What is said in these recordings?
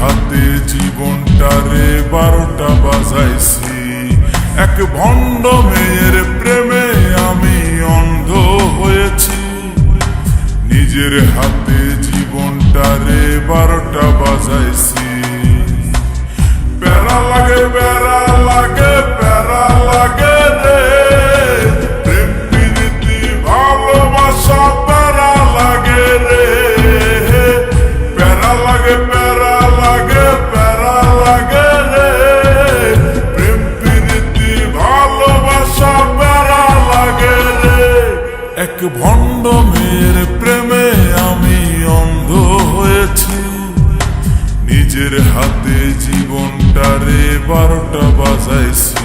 হাতে জীবনটারে 12টা বাজাইছি। এক ভণ্ড মেয়ের প্রেমে আমি অন্ধ হয়েছি। নিজের হাতে জীবনটারে 12টা বাজাইছি। প্যারা লাগে প্যারা লাগে প্যারা লাগে রে, প্রেম প্রীতি ভালোবাসা প্যারা লাগে রে। প্যারা লাগে প্যারা লাগে প্যারা লাগে রে, প্রেম প্রীতি ভালোবাসা প্যারা লাগে রে। এক ভণ্ড মেয়ের প্রেমে আমি অন্ধ হয়েছি। নিজের হাতে জীবনটারে 12টা বাজাইছি।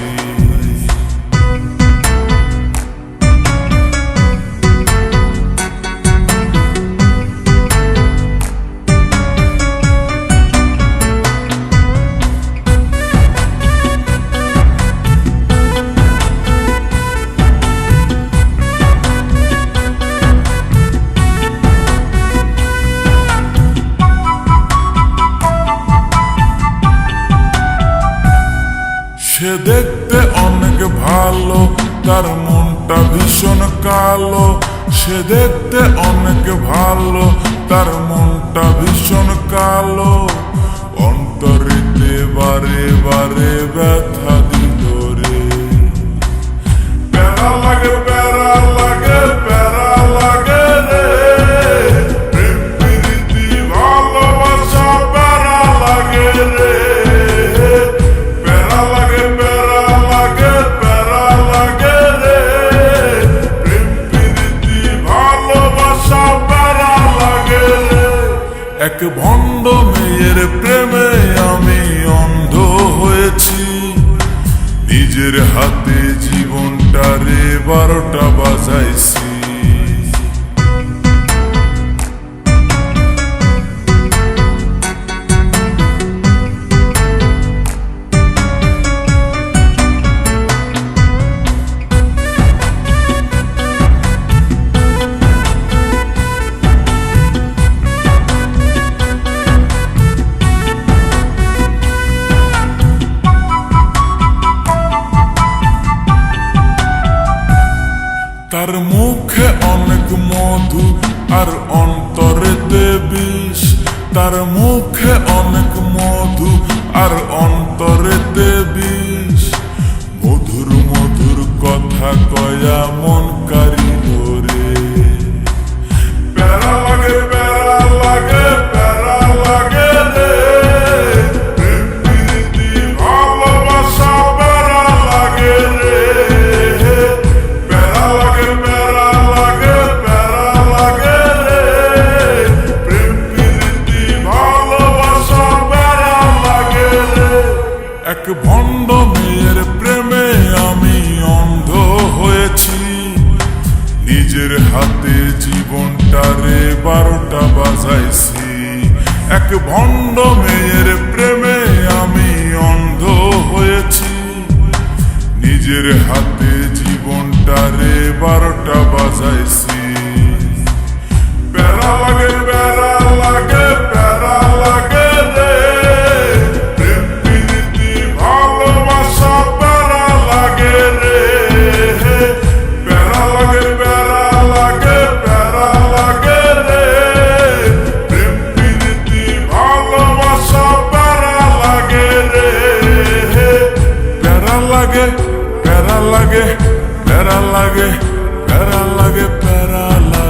সে দেখতে অনেক ভালো, তার মনটা ভীষণ কালো। সে দেখতে অনেক ভালো, তার মনটা ভীষণ কালো। অন্তরেতে বারে বারে ব্যথা দিল রে। প্যারা লাগে প্যারা লাগে প্যারা লাগে রে, প্রেম প্রীতি ভালোবাসা প্যারা লাগে রে। এক ভণ্ড মেয়ের প্রেমে আমি অন্ধ হয়েছি। নিজের হাতে জীবনটারে 12টা বাজাইছি। তার মুখে অনেক মধু আর অন্তরেতে বিষ। তার মুখে অনেক মধু আর অন্তরেতে বিষ। মধুর মধুর কথা কয়া মন কারিল রে। প্যারা লাগে প্যারা লাগে প্যারা লাগে রে, প্রেম প্রীতি ভালোবাসা প্যারা লাগে রে। এক ভণ্ড মেয়ের প্রেমে আমি অন্ধ হয়েছি। নিজের হাতে জীবনটারে 12টা বাজাইছি। এক ভণ্ড মেয়ের প্রেমে আমি অন্ধ হয়েছি। নিজের হাতে জীবনটারে 12টা বাজাইছি। প্যারা লাগে প্যারা লাগে প্যারা লাগে রে, প্যারা লাগে প্যারা লাগে প্যারা লাগে প্যারা লাগে।